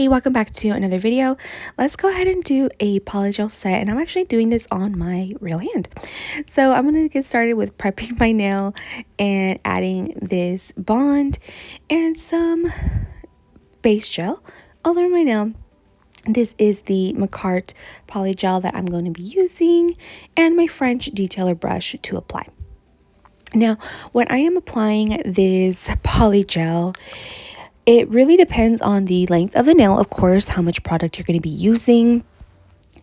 Hey, welcome back to another video. Let's go ahead and do a polygel set, and I'm actually doing this on my real hand. So I'm going to get started with prepping my nail and adding this bond and some base gel all over my nail. This is the Macart polygel that I'm going to be using and my French detailer brush to apply. Now, when I am applying this polygel, it really depends on the length of the nail, of course, how much product you're going to be using.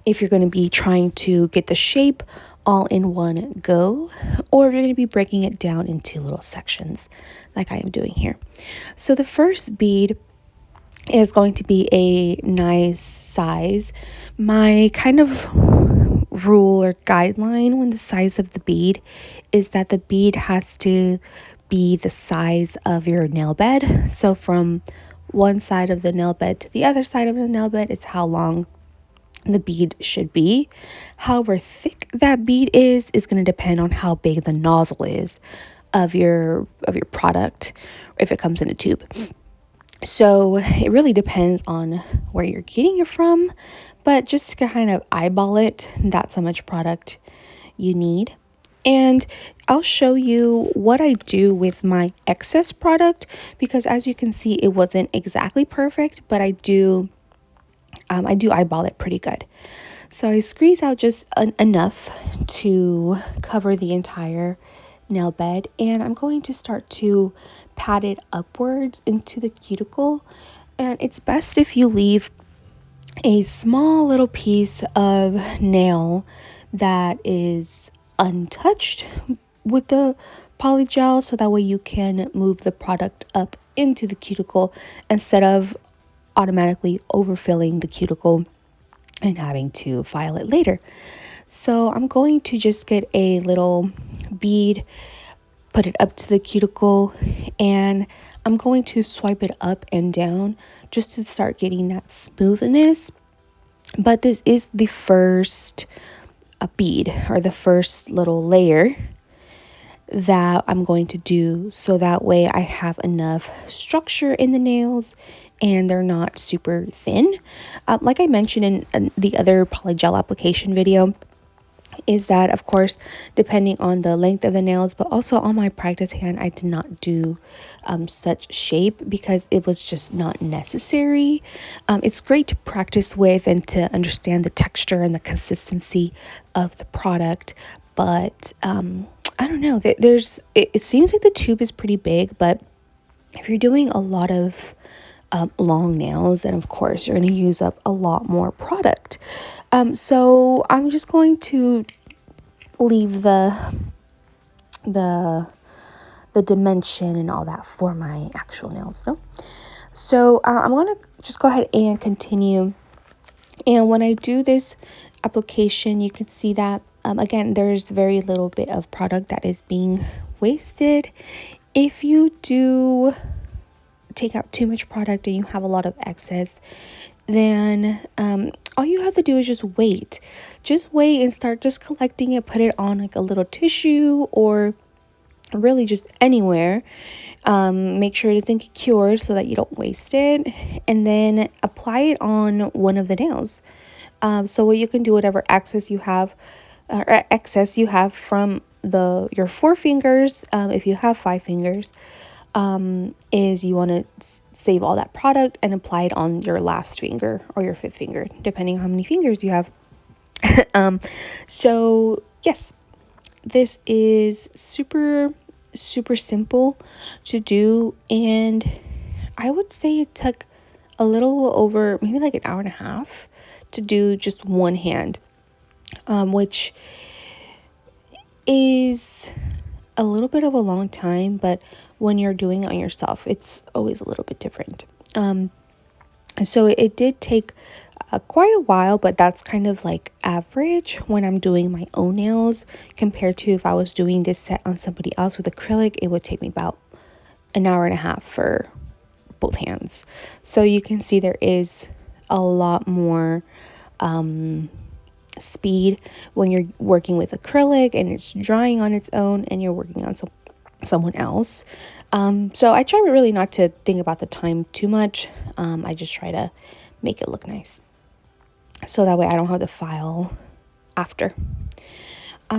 If you're going to be trying to get the shape all in one go, or if you're going to be breaking it down into little sections like I am doing here. So the first bead is going to be a nice size. My kind of rule or guideline when the size of the bead is that the bead has to be the size of your nail bed. So from one side of the nail bed to the other side of the nail bed, it's how long the bead should be. However thick that bead is going to depend on how big the nozzle is of your product, if it comes in a tube. So it really depends on where you're getting it from, but just to kind of eyeball it, that's how much product you need. And I'll show you what I do with my excess product, because as you can see, it wasn't exactly perfect, but I do eyeball it pretty good. So I squeeze out just enough to cover the entire nail bed, and I'm going to start to pat it upwards into the cuticle. And it's best if you leave a small little piece of nail that is untouched with the polygel, so that way you can move the product up into the cuticle instead of automatically overfilling the cuticle and having to file it later. So I'm going to just get a little bead, put it up to the cuticle, and I'm going to swipe it up and down just to start getting that smoothness. But this is the first bead, or the first little layer that I'm going to do, so that way I have enough structure in the nails and they're not super thin. Like I mentioned in the other polygel application video, is that of course depending on the length of the nails, but also on my practice hand, I did not do such shape because it was just not necessary. It's great to practice with and to understand the texture and the consistency of the product, but I don't know, it seems like the tube is pretty big, but if you're doing a lot of long nails, and of course you're going to use up a lot more product. So I'm just going to leave the dimension and all that for my actual nails, no? So I'm going to just go ahead and continue. And when I do this application, you can see that again, there's very little bit of product that is being wasted. If you do take out too much product and you have a lot of excess, then all you have to do is just wait and start just collecting it. Put it on like a little tissue or really just anywhere. Make sure it doesn't get cured so that you don't waste it, and then apply it on one of the nails. So what you can do, whatever excess you have from your 4 fingers, if you have 5 fingers, is you want to save all that product and apply it on your last finger or your 5th finger, depending on how many fingers you have. So yes, this is super simple to do, and I would say it took a little over maybe like an hour and a half to do just one hand, which is a little bit of a long time, but when you're doing it on yourself, it's always a little bit different. So it did take quite a while, but that's kind of like average when I'm doing my own nails, compared to if I was doing this set on somebody else with acrylic. It would take me about an hour and a half for both hands. So you can see there is a lot more speed when you're working with acrylic and it's drying on its own, and you're working on someone else. So I try really not to think about the time too much. I just try to make it look nice, so that way I don't have to file after.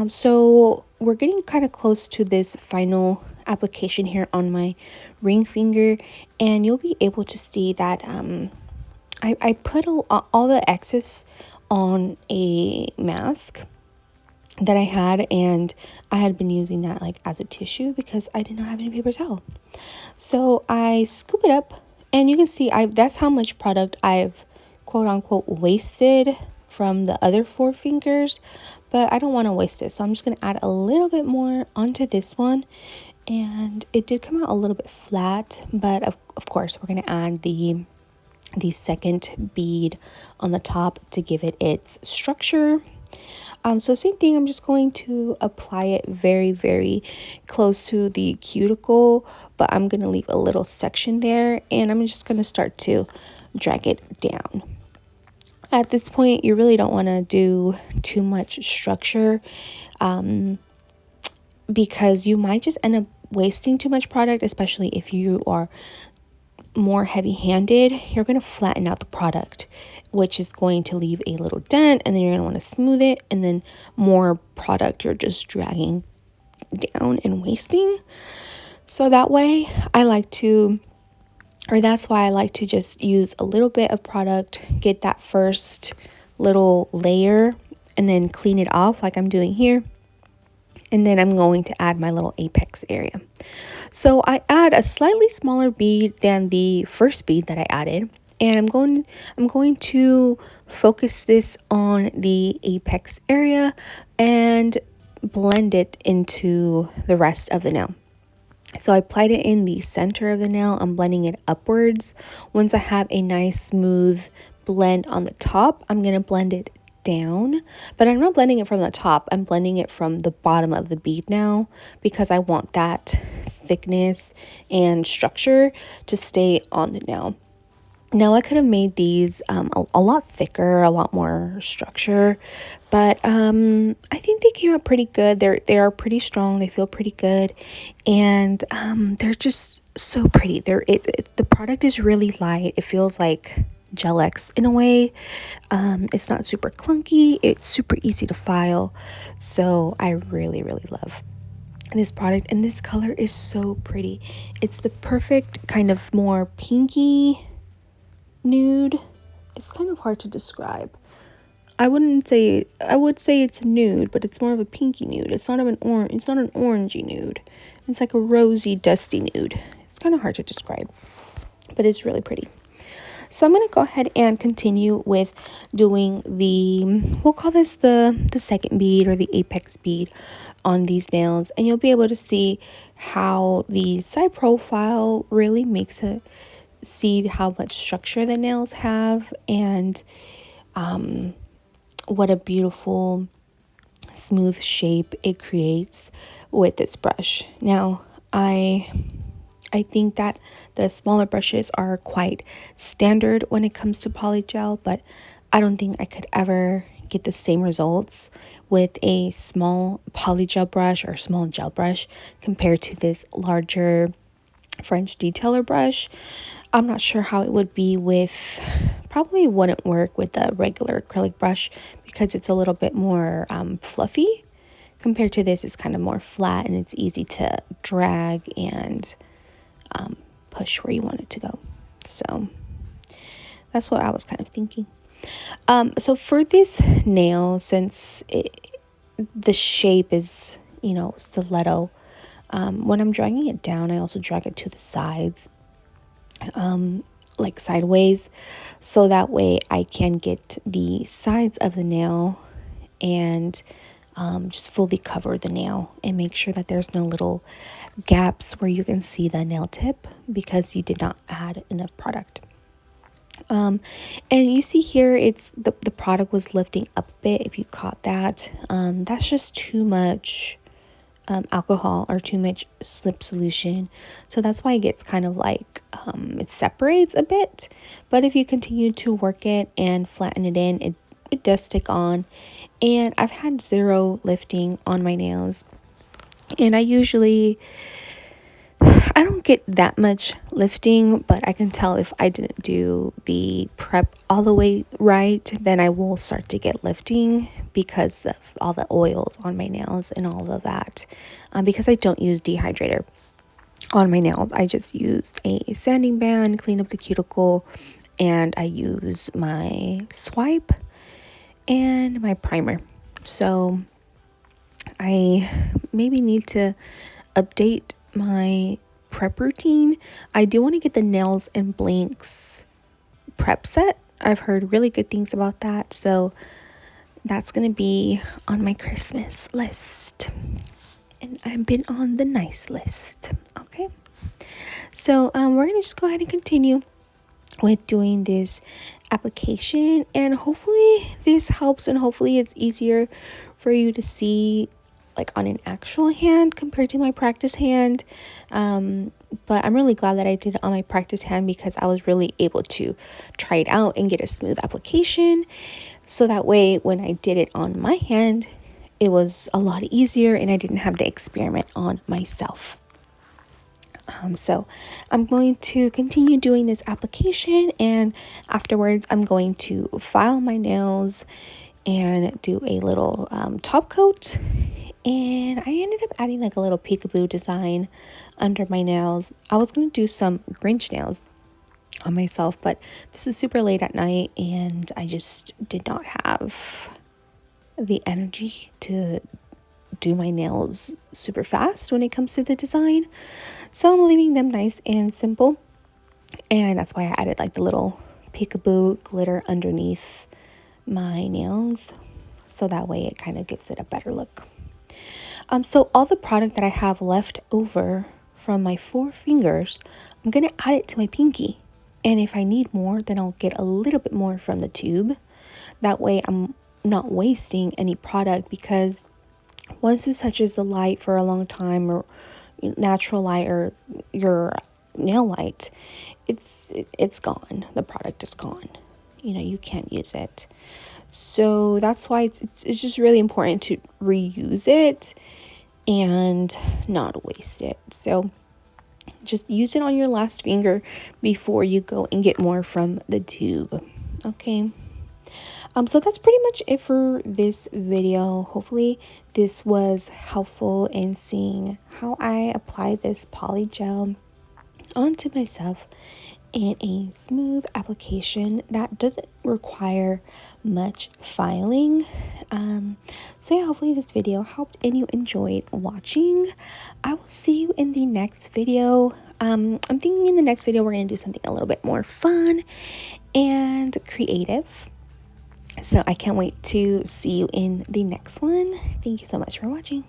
So we're getting kind of close to this final application here on my ring finger, and you'll be able to see that I put all the excess on a mask that I had, and I had been using that like as a tissue because I did not have any paper towel. So I scoop it up, and you can see that's how much product I've quote unquote wasted from the other 4 fingers, but I don't want to waste it, so I'm just going to add a little bit more onto this one. And it did come out a little bit flat, but of course we're going to add the second bead on the top to give it its structure. So same thing, I'm just going to apply it very, very close to the cuticle, but I'm going to leave a little section there, and I'm just going to start to drag it down. At this point, you really don't want to do too much structure, because you might just end up wasting too much product, especially if you are more heavy-handed. You're going to flatten out the product, which is going to leave a little dent, and then you're going to want to smooth it, and then more product you're just dragging down and wasting. So that way that's why I like to just use a little bit of product, get that first little layer, and then clean it off like I'm doing here. And then I'm going to add my little apex area. So I add a slightly smaller bead than the first bead that I added, and I'm going to focus this on the apex area and blend it into the rest of the nail. So I applied it in the center of the nail. I'm blending it upwards. Once I have a nice smooth blend on the top, I'm going to blend it down, but I'm not blending it from the top. I'm blending it from the bottom of the bead now, because I want that thickness and structure to stay on the nail. Now I could have made these a lot thicker, a lot more structure, but I think they came out pretty good. They are pretty strong. They feel pretty good, and they're just so pretty. The product is really light. It feels like Gel X in a way. It's not super clunky. It's super easy to file. So I really, really love this product, and this color is so pretty. It's the perfect kind of more pinky nude. It's kind of hard to describe. I would say it's a nude, but it's more of a pinky nude. It's not an orangey nude. It's like a rosy, dusty nude. It's kind of hard to describe, but it's really pretty. So I'm going to go ahead and continue with doing we'll call this the second bead or the apex bead on these nails, and you'll be able to see how the side profile really makes it see how much structure the nails have, and what a beautiful smooth shape it creates with this brush. Now I think that the smaller brushes are quite standard when it comes to polygel, but I don't think I could ever get the same results with a small polygel brush or small gel brush compared to this larger French detailer brush. I'm not sure how it would be probably wouldn't work with a regular acrylic brush because it's a little bit more fluffy. Compared to this, it's kind of more flat, and it's easy to drag and push where you want it to go. So that's what I was kind of thinking. So for this nail, since the shape is, stiletto, when I'm dragging it down, I also drag it to the sides, like sideways, so that way I can get the sides of the nail and just fully cover the nail and make sure that there's no little gaps where you can see the nail tip because you did not add enough product. And you see here, it's the product was lifting up a bit. If you caught that, that's just too much alcohol or too much slip solution, so that's why it gets kind of like it separates a bit. But if you continue to work it and flatten it in, it does stick on. And I've had zero lifting on my nails And I don't get that much lifting, but I can tell if I didn't do the prep all the way right, then I will start to get lifting because of all the oils on my nails and all of that. Because I don't use dehydrator on my nails, I just use a sanding band, clean up the cuticle, and I use my swipe and my primer. So I maybe need to update my prep routine. I do want to get the Nails and Blinks prep set. I've heard really good things about that, so that's gonna be on my Christmas list, and I've been on the nice list. Okay, so we're gonna just go ahead and continue with doing this application, and hopefully this helps, and hopefully it's easier for you to see like on an actual hand compared to my practice hand. But I'm really glad that I did it on my practice hand because I was really able to try it out and get a smooth application, so that way when I did it on my hand it was a lot easier and I didn't have to experiment on myself. So I'm going to continue doing this application, and afterwards I'm going to file my nails and do a little top coat. And I ended up adding like a little peekaboo design under my nails. I was going to do some Grinch nails on myself, but this is super late at night and I just did not have the energy to do my nails super fast when it comes to the design. So I'm leaving them nice and simple. And that's why I added like the little peekaboo glitter underneath my nails. So that way it kind of gives it a better look. So all the product that I have left over from my 4 fingers, I'm going to add it to my pinky. And if I need more, then I'll get a little bit more from the tube. That way I'm not wasting any product, because once it touches the light for a long time, or natural light or your nail light, it's gone. The product is gone. You can't use it. So that's why it's just really important to reuse it and not waste it. So just use it on your last finger before you go and get more from the tube. Okay. So that's pretty much it for this video. Hopefully this was helpful in seeing how I apply this polygel onto myself in a smooth application that doesn't require much filing. So yeah, hopefully this video helped and you enjoyed watching. I will see you in the next video. I'm thinking in the next video we're going to do something a little bit more fun and creative. So I can't wait to see you in the next one. Thank you so much for watching.